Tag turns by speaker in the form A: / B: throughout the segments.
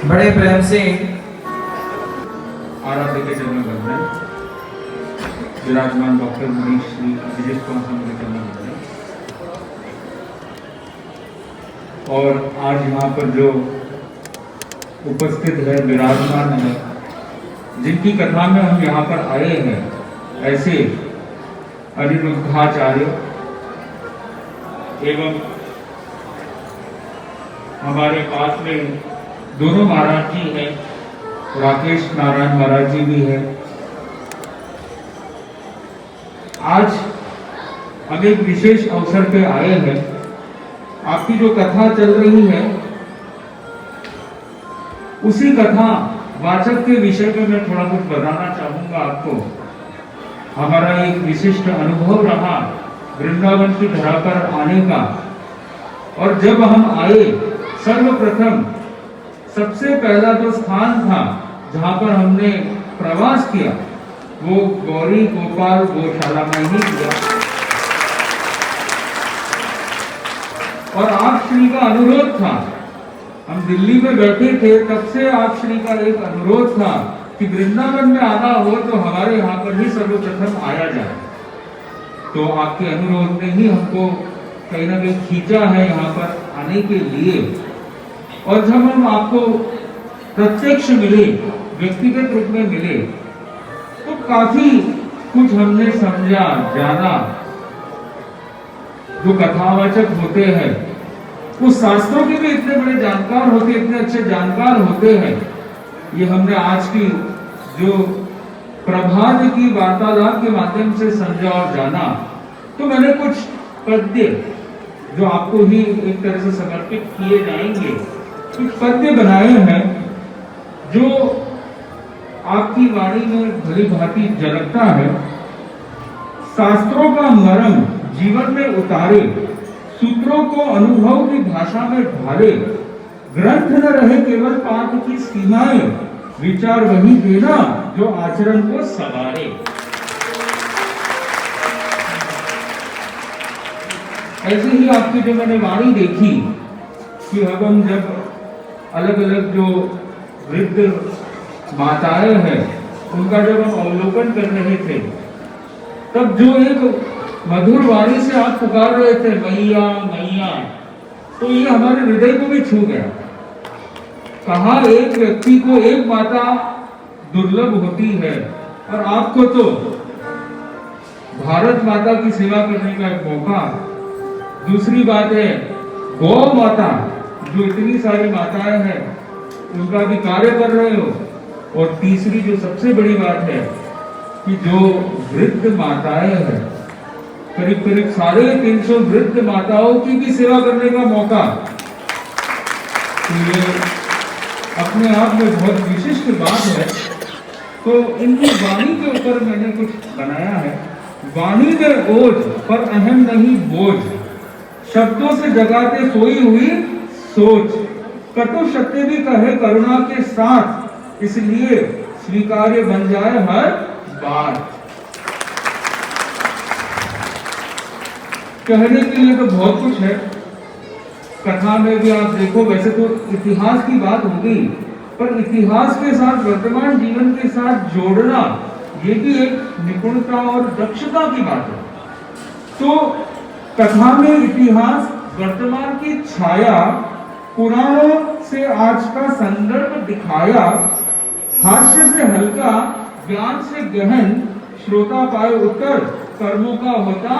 A: बड़े प्रेम से
B: आराध्य के चरणों में बंधन विराजमान डॉक्टर मनीष श्री विजय कुमार के चरणों में बंधन। और आज यहाँ पर जो उपस्थित है, विराजमान है, जिनकी कथा में हम यहाँ पर आए हैं, ऐसे अनिरुद्धाचार्य एवं हमारे पास में दोनों महाराज जी हैं, राकेश नारायण महाराज जी भी है। आज हम एक विशेष अवसर पे आए हैं। आपकी जो कथा चल रही है, उसी कथा वाचक के विषय में मैं थोड़ा कुछ बताना चाहूंगा आपको। हमारा एक विशिष्ट अनुभव रहा वृंदावन की धरा पर आने का। और जब हम आए, सर्वप्रथम सबसे पहला जो स्थान था जहां पर हमने प्रवास किया, वो गौरी गोपाल गौशाला में ही किया। और आप श्री का अनुरोध था, हम दिल्ली में बैठे थे, तब से आप श्री का एक अनुरोध था कि वृंदावन में आना हो तो हमारे यहाँ पर ही सर्वप्रथम आया जाए। तो आपके अनुरोध ने ही हमको कहीं ना कहीं खींचा है यहाँ पर आने के लिए। और जब हम आपको प्रत्यक्ष मिले, व्यक्तिगत रूप में मिले, तो काफी कुछ हमने समझा, जाना। जो कथावाचक होते हैं वो शास्त्रों के भी इतने बड़े जानकार होते, इतने अच्छे जानकार होते हैं। ये हमने आज की जो प्रभात की वार्तालाप के माध्यम से समझा और जाना। तो मैंने कुछ पद्य जो आपको ही एक तरह से समर्पित किए जाएंगे, कुछ पद्य बनाए हैं जो आपकी वाणी में भली भांति झलकता है। शास्त्रों का मर्म जीवन में उतारे, सूत्रों को अनुभव की भाषा में ढाले, ग्रंथ न रहे केवल पाठ की सीमाएं, विचार वही देना जो आचरण को सवारे। ऐसे ही आपकी जो मैंने वाणी देखी कि अब हम जब अलग अलग जो वृद्ध माताएं हैं उनका जब हम अवलोकन कर रहे थे, तब जो एक मधुर वाणी से आप पुकार रहे थे, मैया मैया, तो ये हमारे हृदय को भी छू गया। कहा एक व्यक्ति को एक माता दुर्लभ होती है, और आपको तो भारत माता की सेवा करने का एक मौका। दूसरी बात है गौ माता, जो इतनी सारी माताएं हैं उनका भी कार्य कर रहे हो। और तीसरी जो सबसे बड़ी बात है कि जो वृद्ध माताएं हैं, करीब करीब 350 वृद्ध माताओं की भी सेवा करने का मौका। तो ये अपने आप में बहुत विशिष्ट बात है। तो इनकी वाणी के ऊपर मैंने कुछ बनाया है। वाणी में ओज पर अहम नहीं बोझ, शब्दों से जगाते सोई हुई सोच, कटु सत्य भी कहे करुणा के साथ, इसलिए स्वीकार्य बन जाए हर बात। कहने के लिए तो बहुत कुछ है, कथा में भी आप देखो, वैसे तो इतिहास की बात होगी, पर इतिहास के साथ वर्तमान जीवन के साथ जोड़ना, ये भी एक निपुणता और दक्षता की बात है। तो कथा में इतिहास, वर्तमान की छाया, पुराणों से आज का संदर्भ दिखाया, हास्य से हल्का, ज्ञान से गहन, श्रोता पाए उत्तर, कर्मों का होता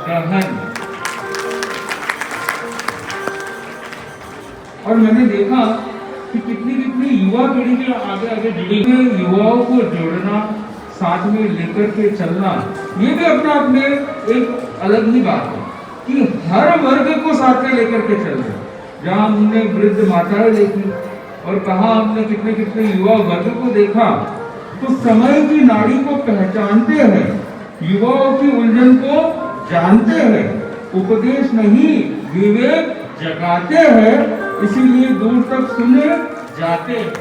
B: गहन। और मैंने देखा कि कितनी कितनी युवा पीढ़ी के आगे आगे जुड़ी हुई युवाओं को जोड़ना, साथ में लेकर के चलना, ये भी अपने आप में एक अलग ही बात है कि हर वर्ग को साथ में लेकर के चल रहे। जहां हमने वृद्ध माताएं देखी और कहा हमने कितने कितने युवा वर्ग को देखा, तो समय की नाड़ी को पहचानते हैं, युवाओं की उलझन को जानते हैं, उपदेश नहीं विवेक जगाते हैं, इसीलिए दूर तक सुने जाते हैं।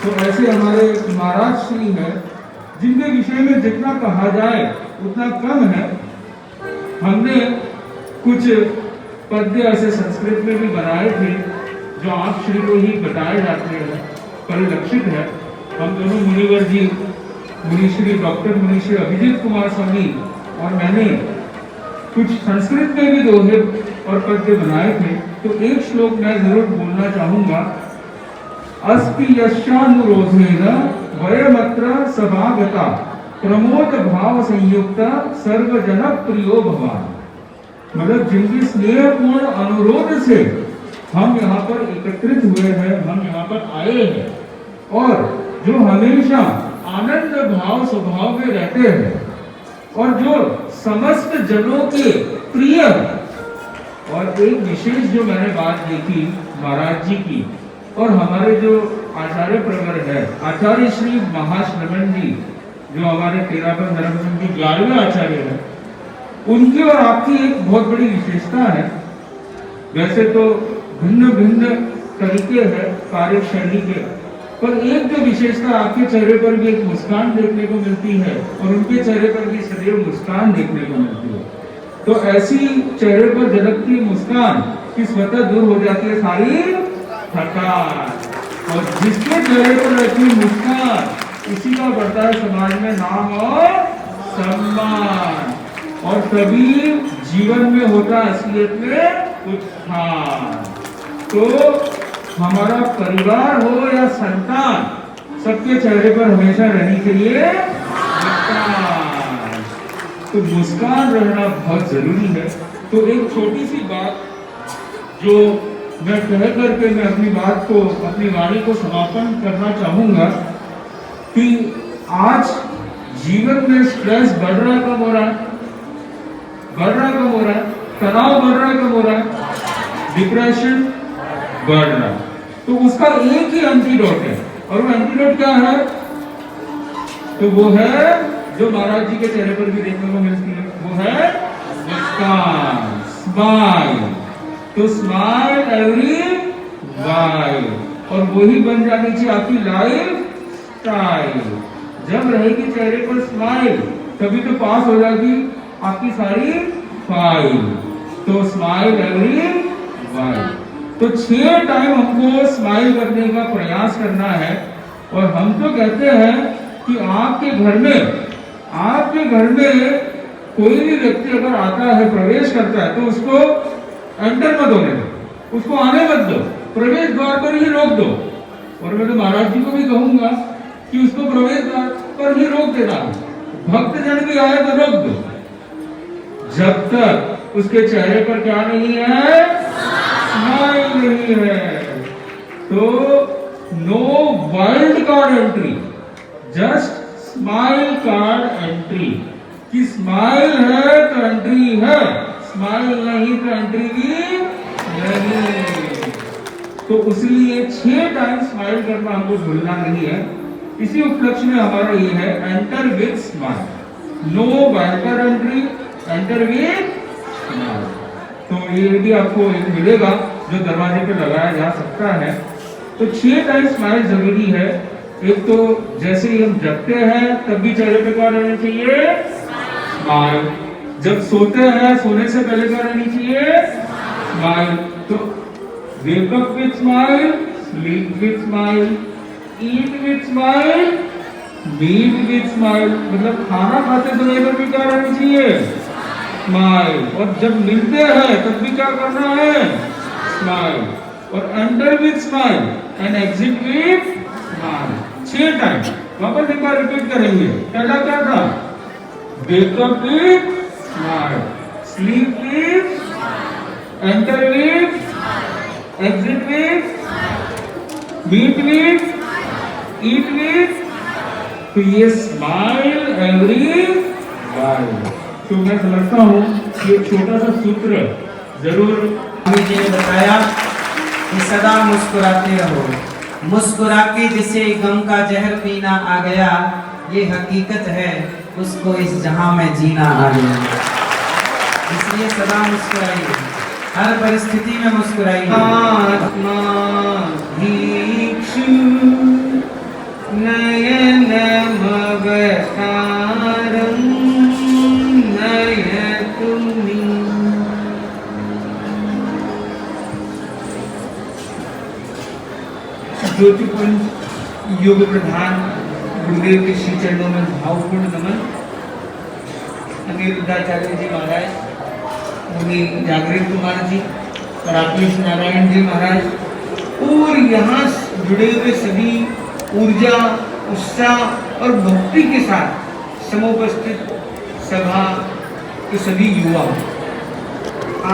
B: तो ऐसे हमारे महाराज श्री हैं, जिनके विषय में जितना कहा जाए उतना कम है। हमने कुछ पद्य ऐसे संस्कृत में भी बनाए थे जो आप श्री को ही बताए जाते हैं, परिलक्षित है। हम दोनों मुनिवर जी, मुनिश्री डॉक्टर मुनिश्री अभिजीत कुमार स्वामी और मैंने कुछ संस्कृत में भी दोहे और पद्य बनाए थे। तो एक श्लोक मैं जरूर बोलना चाहूंगा। अस्ति यशानुरोधेन वयमत्र सभागता प्रमोद भाव संयुक्ता सर्वजन प्रियो भवान। मतलब जिनके स्नेहपूर्ण अनुरोध से हम यहाँ पर एकत्रित हुए हैं, हम यहाँ पर आए हैं, और जो हमेशा आनंद भाव स्वभाव में रहते हैं और जो समस्त जनों के प्रिय। और एक विशेष जो मैंने बात देखी महाराज जी की, और हमारे जो आचार्य प्रवर है, आचार्य श्री महाश्रवण जी, जो हमारे तेरापन धर्म संघ के 11वें आचार्य है, उनकी और आपकी एक बहुत बड़ी विशेषता है। वैसे तो भिन्न भिन्न तरीके हैं कार्यशैली के, पर एक जो विशेषता, आपके चेहरे पर भी एक मुस्कान देखने को मिलती है और उनके चेहरे पर भी सदैव मुस्कान देखने को मिलती है। तो ऐसी चेहरे पर झलकती मुस्कान की स्वतः दूर हो जाती है सारी थकान, और जिसके चेहरे पर रहती मुस्कान, उसी का बढ़ता है समाज में नाम और सम्मान, और तभी जीवन में होता असलियत में उत्थान। तो हमारा परिवार हो या संतान, सबके चेहरे पर हमेशा रहनी चाहिए मुस्कान। तो मुस्कान रहना बहुत जरूरी है। तो एक छोटी सी बात जो मैं कह करके मैं अपनी बात को, अपनी वाणी को समापन करना चाहूंगा कि आज जीवन में स्ट्रेस बढ़ रहा कम हो रहा है, तनाव बढ़ रहा कम हो रहा है, डिप्रेशन बढ़ रहा है। तो उसका एक ही एंटीडोट है, और वो एंटीडोट क्या है? तो वो है जो महाराज जी के चेहरे पर भी देखने को मिलती है, वो है मुस्कान, स्माइल। तो स्माइल एवरी वाइल, और वही बन जानी चाहिए आपकी लाइफ स्टाइल। जब रहेगी चेहरे पर स्माइल, तभी तो पास हो जाएगी आपकी सारी फाइल। तो स्माइल एवरी वाइल। तो 6 टाइम हमको स्माइल करने का प्रयास करना है। और हम तो कहते हैं कि आपके घर में कोई भी व्यक्ति अगर आता है, प्रवेश करता है, तो उसको एंटर मत होने दो, उसको आने मत दो, प्रवेश द्वार पर ही रोक दो। और मैं तो महाराज जी को भी कहूंगा कि उसको प्रवेश द्वार पर ही रोक देना। भक्त जन भी आए तो रोक दो, जब तक उसके चेहरे पर क्या नहीं है, स्माइल नहीं है। तो no wild card entry, just smile card entry. कि स्माइल है तो एंट्री है, स्माइल नहीं तो एंट्री भी नहीं। तो इसलिए 6 टाइम स्माइल करना हमको भूलना नहीं है। इसी उपलक्ष्य में हमारा ये है, enter with smile, no wild entry, enter with smile. तो ये भी आपको एक मिलेगा जो दरवाजे पे लगाया जा सकता है। तो 6 टाइम स्माइल जरूरी है। एक तो जैसे ही हम जगते हैं तब भी चेहरे पे क्या रहना चाहिए, स्माइल। जब सोते हैं, सोने से पहले क्या रहनी चाहिए, स्माइल। तो wake up with smile, sleep with smile, eat with smile, meet with smile. मतलब खाना खाते समय पर भी क्या रहनी चाहिए, स्माइल। और जब मिलते हैं तब भी क्या करना है, स्माइल। और enter with smile and exit with smile. 6 time वापस एक बार रिपीट करेंगे। पहला क्या था, wake up with smile, sleep with, enter with, exit with, meet with, eat with. तो ये स्माइल एवरी वाइल। तो मैं समझता हूँ कि एक छोटा सा सूत्र जरूर
A: जी ने बताया कि सदा मुस्कुराते रहो। मुस्कुरा के जिसे गम का जहर पीना आ गया, ये हकीकत है उसको इस जहां में जीना आ गया। इसलिए सदा मुस्कुराइए, हर परिस्थिति में मुस्कुराइए। आत्मा भीक्षु नयन मवतारं नयतुमि।
C: ज्योतिपुंज योग प्रधान गुरुदेव के श्री चरणों में भावपूर्ण नमन। अनिरुद्धाचार्य जी महाराज, मुनि जागृत कुमार जी, राकेश नारायण जी महाराज और यहाँ जुड़े हुए सभी ऊर्जा, उत्साह और भक्ति के साथ समुपस्थित सभा के सभी युवा,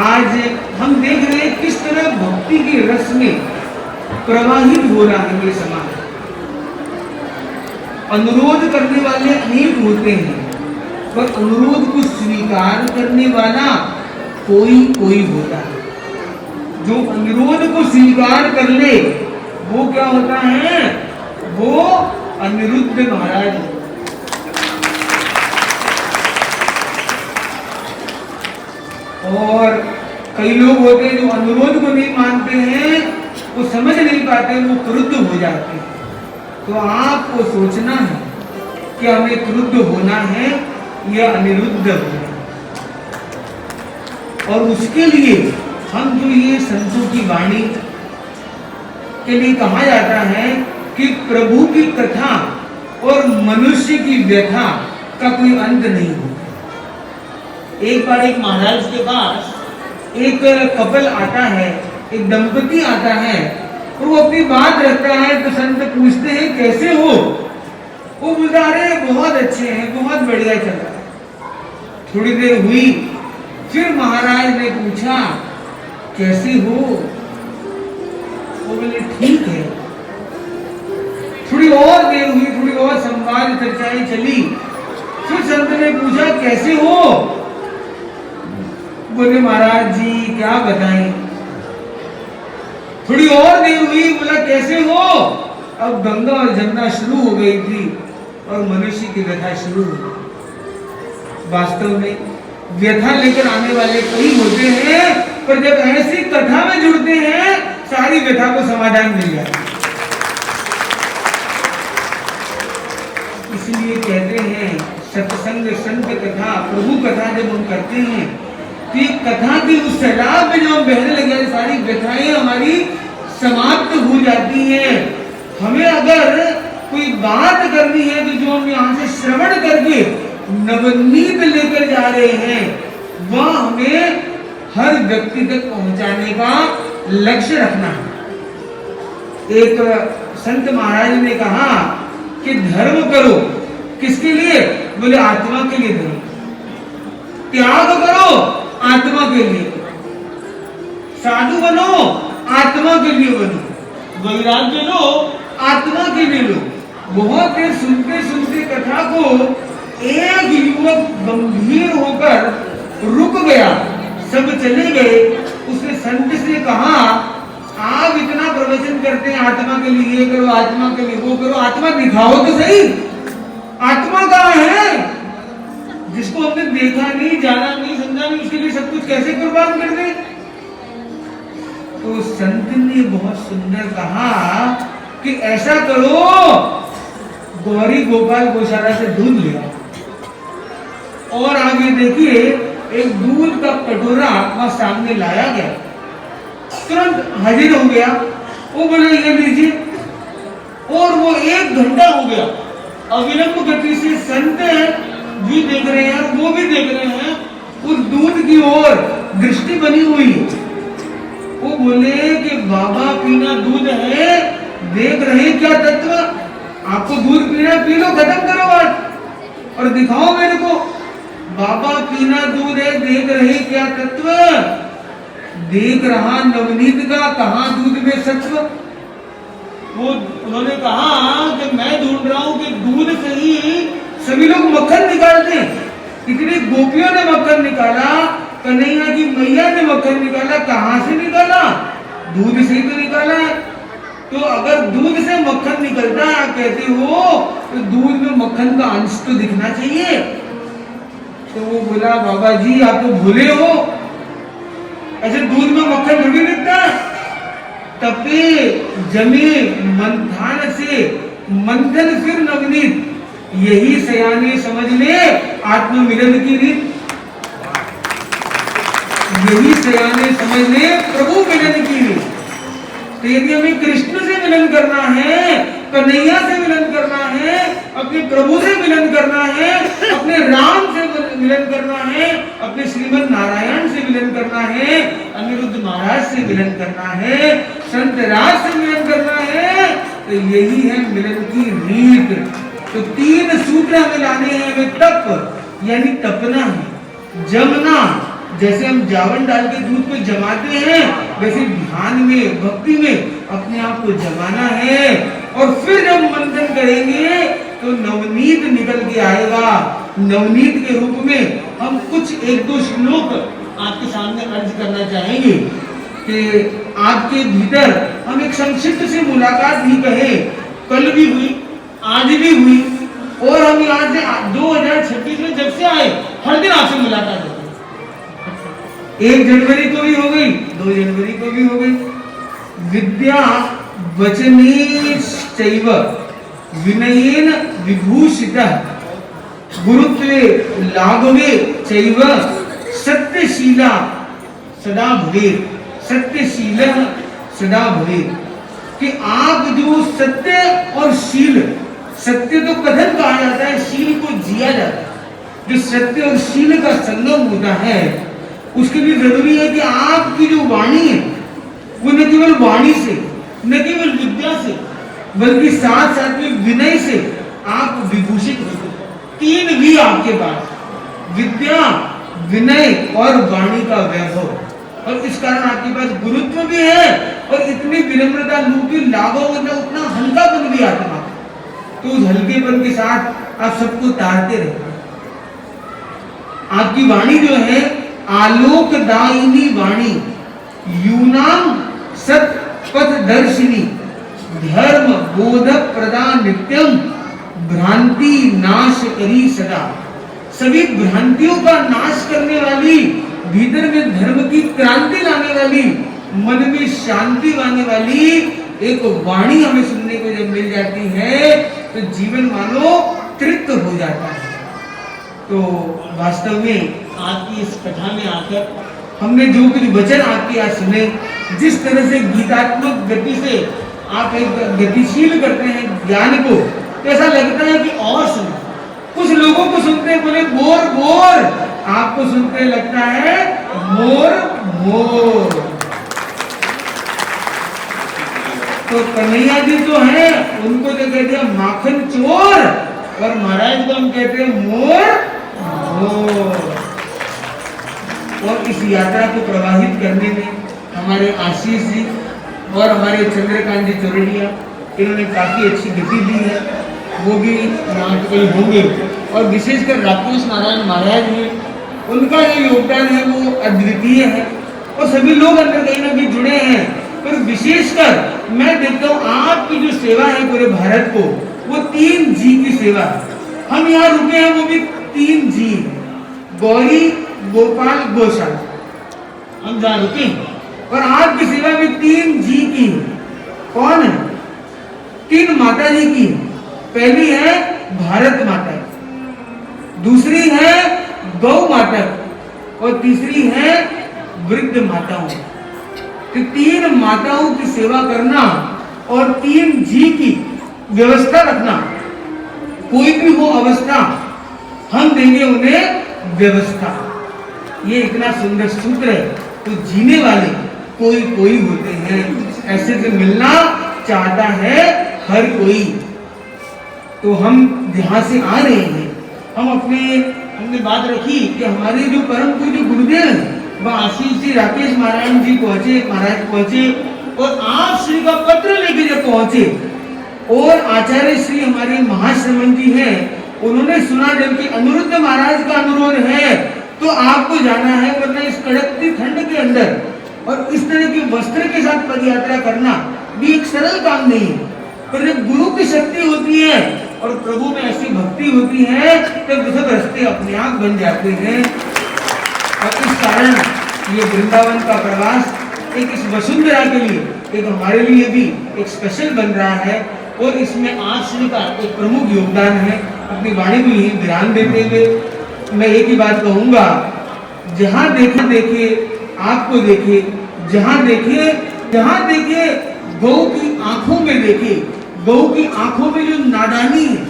C: आज हम देख रहे हैं किस तरह भक्ति के रस में प्रवाहित हो रहा है ये समाज। अनुरोध करने वाले अनेक होते हैं, पर अनुरोध को स्वीकार करने वाला कोई कोई होता है। जो अनुरोध को स्वीकार कर ले वो क्या होता है? वो अनिरुद्ध महाराज। और कई लोग होते हैं जो अनुरोध को नहीं मानते हैं, वो समझ नहीं पाते, वो क्रुद्ध हो जाते हैं। तो आपको सोचना है कि हमें क्रुद्ध होना है या अनिरुद्ध होना है। और उसके लिए हम जो ये संतों की वाणी के लिए कहा जाता है कि प्रभु की कथा और मनुष्य की व्यथा का कोई अंत नहीं होता। एक बार एक महाराज के पास एक कपल आता है, एक दंपति आता है, और वो अपनी बात रखता है तो संत पूछते हैं कैसे हो? वो बोलता अरे बहुत अच्छे हैं, बहुत बढ़िया चल रहा है। थोड़ी देर हुई, फिर महाराज ने पूछा कैसे हो? वो बोले ठीक है। थोड़ी और देर हुई, थोड़ी और संवाद चर्चाएं चली, फिर संत ने पूछा कैसे हो? बोले महाराज जी क्या बताएं। थोड़ी और देर हुई, बोला कैसे हो? अब गंगा और जमुना शुरू हो गई थी और मनुष्य की व्यथा शुरू हो गई। वास्तव में व्यथा लेकर आने वाले कई होते हैं, पर जब ऐसी कथा में जुड़ते हैं सारी व्यथा को समाधान मिल जाता है। इसलिए कहते हैं सत्संग, संत कथा, प्रभु कथा जब हम करते हैं तो कथा की उस सैलाब में जो हम बहने लग जाते, सारी व्यथाएं हमारी समाप्त हो जाती हैं। हमें अगर कोई बात करनी है तो जो हम यहाँ से श्रवण करके नवनीत लेकर जा रहे हैं, वह हमें हर व्यक्ति तक पहुंचाने का लक्ष्य रखना है। एक संत महाराज ने कहा कि धर्म करो, किसके लिए? बोले आत्मा के लिए धर्म। त्याग करो, आत्मा के लिए। साधु बनो, आत्मा के लिए बनो। वैराग्य लो, आत्मा के लिए लो। बहुत देर सुनते सुनते कथा को एक युवक गंभीर होकर रुक गया, सब चले गए। उसने संत से कहा आप इतना प्रवचन करते हैं आत्मा के लिए, ये करो आत्मा के लिए, वो करो, आत्मा दिखाओ तो सही। आत्मा कहाँ है? जिसको हमने देखा नहीं, जाना नहीं, समझा नहीं, उसके लिए सब कुछ कैसे कुर्बान कर दे? तो संत ने बहुत सुंदर कहा कि ऐसा करो, गौरी गोपाल गौशाला से दूध ले आओ। और आगे देखिए एक दूध का कटोरा वहां सामने लाया गया, तुरंत हाजिर हो गया। वो बोले ये लीजिए, और वो 1 घंटा हो गया। अविलंब गति से संत भी देख रहे हैं और वो भी देख रहे हैं, उस दूध की ओर दृष्टि बनी हुई। वो बोले कि बाबा पीना दूध है, देख रहे क्या तत्व? आपको दूध पीना, पी लो, खत्म करो बात और दिखाओ मेरे को। बाबा पीना दूध है, देख रहे क्या तत्व? देख रहा नवनीत का, कहां दूध में सत्व? वो उन्होंने कहा कि मैं ढूंढ रहा हूं कि दूध से ही सभी लोग मक्खन निकालते हैं। इतनी गोपियों ने मक्खन निकाला, कन्हैया की मैया ने मक्खन निकाला, कहां से निकाला? दूध से ही तो निकाला है। तो अगर दूध से मक्खन निकलता है आप कहते हो, तो दूध में मक्खन का अंश तो दिखना चाहिए। तो वो बोला बाबा जी आप तो भूले हो, ऐसे दूध में मक्खन थोड़ी दिखता। तपे जमे मंथन से मंथन फिर नवनीत, यही सयाने समझ ले आत्ममिलन की रीत। यही सयाने समझ ले प्रभु मिलन की रीत। तो ये यदि हमें कृष्ण से मिलन करना है, कन्हैया से मिलन करना है, अपने प्रभु से मिलन करना है, अपने राम से मिलन करना है, अपने श्रीमद नारायण से मिलन करना है, अनिरुद्ध महाराज से मिलन करना है, संत राज से मिलन करना है, तो यही है मिलन की रीत। तो 3 सूत्र हमें लाने हैं। हमें तप यानी तपना है, जमना जैसे हम जावन डाल के दूध को जमाते हैं, वैसे ध्यान में भक्ति में अपने आप को जमाना है। और फिर जब मंथन करेंगे तो नवनीत निकल के आएगा। नवनीत के रूप में हम कुछ 1-2 श्लोक आपके सामने अर्ज करना चाहेंगे कि आपके भीतर हम एक संक्षिप्त सी मुलाकात ही कहे, कल भी हुई, आज भी हुई, और हम यहाँ से 2026 में जब से आए हर दिन आपसे मुलाकात होती है। 1 जनवरी को भी हो गई, 2 जनवरी को भी हो गई। विद्या वचनेश्चैव विनयेन विभूषितः गुरुत्वे लाघवे चैव सत्यशीला सदा भवेत्। सत्यशीलः सदा भवेत् कि आप जो सत्य और शील, सत्य तो कथन कहा जाता है, शील को जिया जाता है। जो सत्य और शील का संगम होता है उसके लिए जरूरी है कि आपकी जो वाणी है वो न केवल वाणी से, न केवल विद्या से, बल्कि साथ साथ में विनय से आप विभूषित होते। 3 भी आपके पास, विद्या, विनय और वाणी का वैभव, और इस कारण आपके पास गुरुत्व भी है और इतनी विनम्रता लूटी लाघव, मतलब उतना हल्कापन भी आत्मा। तो उस हल्केपन के साथ आप सबको तारते रहते। आपकी वाणी जो है आलोकदायिनी वाणी, यूनाम सत पथ दर्शिनी, धर्म बोध प्रदा नित्यम, भ्रांति नाश करी सदा। सभी भ्रांतियों का नाश करने वाली, भीतर में धर्म की क्रांति लाने वाली, मन में शांति लाने वाली एक वाणी हमें सुनने को जब मिल जाती है तो जीवन मानो तृप्त हो जाता है। तो वास्तव में आपकी इस कथा में आकर हमने जो कुछ वचन आपके यहाँ सुने, जिस तरह से गीतात्मक गति से आप एक गतिशील करते हैं ज्ञान को, तो ऐसा लगता है कि और सुनो। कुछ लोगों को सुनते बोले बोर बोर, आपको सुनते लगता है मोर मोर। तो कन्हैया जी तो है, उनको तो कहते हैं माखन चोर, और महाराज को हम कहते हैं मोर मोर। और इस यात्रा को प्रवाहित करने में हमारे आशीष जी और हमारे चंद्रकांत जी चौरड़िया, इन्होंने काफी अच्छी गति दी है, वो भी यहाँ कल होंगे। और विशेषकर राकेश नारायण महाराज जी, उनका जो योगदान है वो अद्वितीय है, और सभी लोग अंदर कहीं ना कहीं जुड़े हैं। पर विशेषकर मैं देखता हूँ आपकी जो सेवा है पूरे भारत को, वो 3 जी की सेवा है। हम यहाँ रुके हैं वो भी 3 जी, गौरी गोपाल गौशाला, हम जहाँ रुके हैं, और आपकी सेवा में 3 जी की है। कौन है? 3 माता जी की। पहली है भारत माता, दूसरी है गौ माता, और तीसरी है वृद्ध माताओं। तो 3 माताओं की सेवा करना और 3 जी की व्यवस्था रखना, कोई भी हो अवस्था हम देंगे उन्हें व्यवस्था। ये इतना सुंदर सूत्र है। तो जीने वाले कोई कोई होते हैं, ऐसे से मिलना चाहता है हर कोई। तो हम जहाँ से आ रहे हैं, हमने बात रखी कि हमारे जो परम पूज्य गुरुदेव हैं, वह आशीष जी राकेश नारायण जी महाराज पहुंचे, और आप श्री का पत्र लेके जब पहुंचे, और आचार्य श्री हमारे महाश्रमण जी हैं, उन्होंने सुना जबकि अनिरुद्ध महाराज का अनुरोध है तो आपको जाना है, वरना इस कड़कती ठंड के अंदर और इस तरह के वस्त्र के साथ पदयात्रा करना भी एक सरल काम नहीं है। पर जब गुरु की शक्ति होती है और प्रभु में ऐसी भक्ति होती है, तब सब रास्ते अपने आप बन जाते हैं। और इस कारण ये वृंदावन का प्रवास एक इस वसुंधरा के लिए, एक हमारे लिए भी एक स्पेशल बन रहा है, और इसमें आप श्री का एक प्रमुख योगदान है। अपनी वाणी को यही विराम देते हुए मैं एक ही बात कहूंगा, जहां देखे आपको देखे, जहां देखे गौ की आंखों में देखे, गौ की आंखों में जो नादानी है,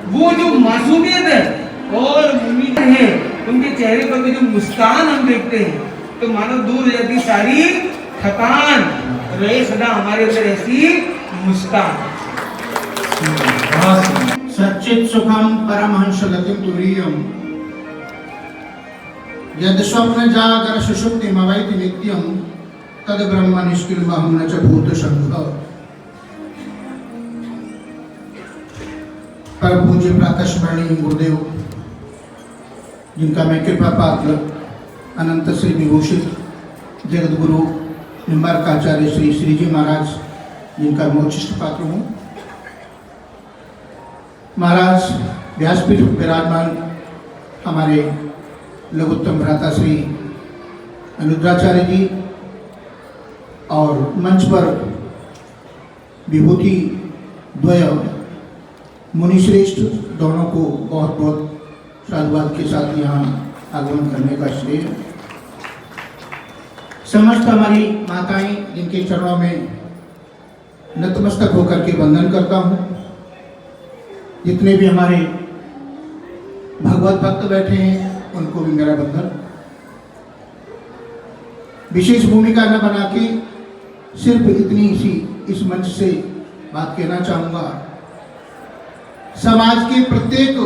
C: वो जो मासूमियत है और उम्मीद है, उनके चेहरे पर भी जो मुस्कान हम देखते हैं, तो मानो दूर हो जाती सारी थकान, रहे सदा हमारे अंदर ऐसी मुस्कान।
D: सच्चित सुखम परमहंस गतिम तुरीयम यद स्वप्न जागर सुषुप्ति मवैति नित्यम तद ब्रह्म निष्किल्महं न च भूत संभव। परम पूज्य प्रातस्मरणीय गुरुदेव, जिनका मैं कृपा पात्र अनंत श्री विभूषित जगत गुरु निम्बारकाचार्य श्री श्री जी महाराज, जिनका मैं उच्चिष्ट पात्र हूँ। महाराज व्यासपीठ विराजमान हमारे लघुत्तम भ्राता श्री अनुद्राचार्य जी और मंच पर विभूति द्वय मुनिश्रेष्ठ दोनों को बहुत बहुत साधुवाद के साथ यहाँ आगमन करने का श्रेय। समस्त हमारी माताएं, जिनके चरणों में नतमस्तक होकर के वंदन करता हूँ। जितने भी हमारे भगवत भक्त बैठे हैं, उनको भी मेरा वंदन। विशेष भूमिका न बना के सिर्फ इतनी सी इस मंच से बात कहना चाहूँगा। समाज के प्रत्येक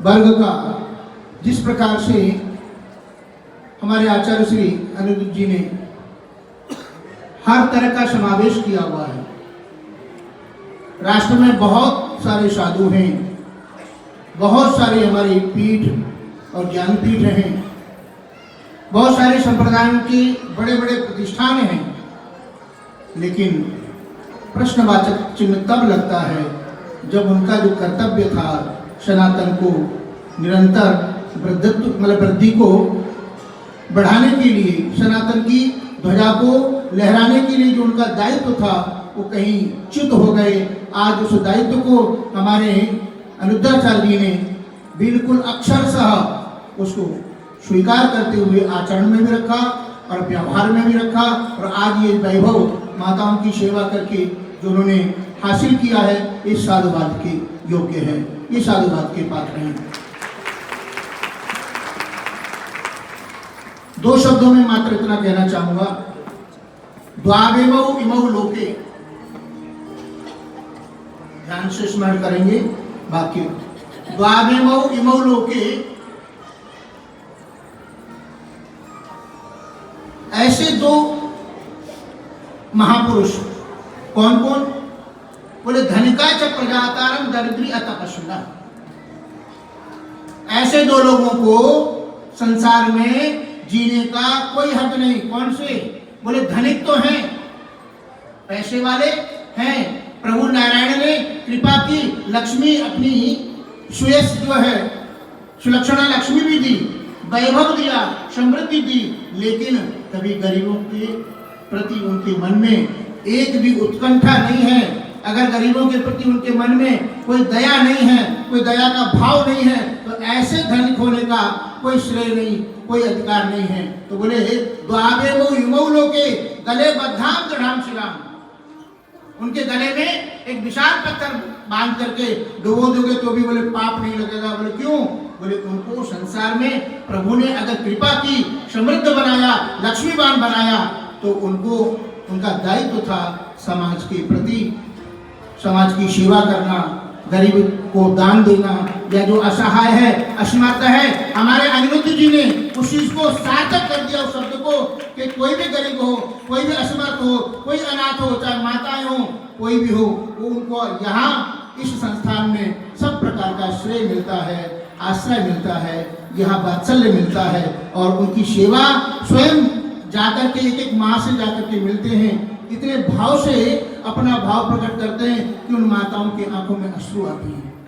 D: वर्ग का जिस प्रकार से हमारे आचार्य श्री अनिरुद्ध जी ने हर तरह का समावेश किया हुआ है। राष्ट्र में बहुत सारे साधु हैं, बहुत सारे हमारी पीठ और ज्ञानपीठ हैं, बहुत सारे संप्रदायों के बड़े बड़े प्रतिष्ठान हैं, लेकिन प्रश्नवाचक चिन्ह तब लगता है जब उनका जो कर्तव्य था सनातन को निरंतर वृद्धि को बढ़ाने के लिए, सनातन की ध्वजा को लहराने के लिए जो उनका दायित्व था, वो कहीं च्युत हो गए। आज उस दायित्व को हमारे अनुद्राचार्य जी ने बिल्कुल अक्षरशः उसको स्वीकार करते हुए आचरण में भी रखा और व्यवहार में भी रखा, और आज ये वैभव माताओं की सेवा करके जो उन्होंने हासिल किया है, इस साधुवाद के योग्य है, ये साधुवाद के पात्र हैं। दो शब्दों में मात्र इतना कहना चाहूंगा, द्वावेमौ इमौ लोके, ध्यान से स्मरण करेंगे वाक्य, द्वावेमौ इमौ लोके, ऐसे दो महापुरुष, कौन कौन? बोले धनिका च प्रजातारम दरिद्री अतपस्विना। ऐसे दो लोगों को संसार में जीने का कोई हक नहीं। कौन से? बोले धनिक तो हैं, पैसे वाले हैं, प्रभु नारायण ने कृपा की, लक्ष्मी अपनी सुयश जो है सुलक्षणा लक्ष्मी भी दी, वैभव दिया, समृद्धि दी, लेकिन कभी गरीबों के प्रति उनके मन में एक भी उत्कंठा नहीं है। अगर गरीबों के प्रति उनके मन में कोई दया नहीं है, कोई दया का भाव नहीं है, तो ऐसे धनिक होने का कोई श्रेय नहीं, कोई अधिकार नहीं है। तो बोले द्वावेमौ इमौ लोके गले बद्धाम दृढ़ाम शिलाम, उनके गले में एक विशाल पत्थर बांध करके डुबो दोगे तो भी बोले पाप नहीं लगेगा। बोले क्यों? बोले उनको संसार में प्रभु ने अगर कृपा की, समृद्ध बनाया, लक्ष्मीवान बनाया, तो उनको उनका दायित्व था समाज के प्रति, समाज की सेवा करना, गरीब को दान देना, या जो असहाय है, असमर्थ है, हमारे अनिरुद्ध जी ने उस चीज को सार्थक कर दिया, उस शब्द को, कि कोई भी गरीब हो, कोई भी असमर्थ हो, कोई अनाथ हो, चाहे माताएं हो, कोई भी हो, वो उनको यहाँ इस संस्थान में सब प्रकार का श्रेय मिलता है, आश्रय मिलता है, यहाँ वात्सल्य मिलता है, और उनकी सेवा स्वयं जाकर के एक एक माँ से जाकर के मिलते हैं। इतने भाव से अपना भाव प्रकट करते हैं कि उन माताओं की आंखों में अश्रु आते हैं।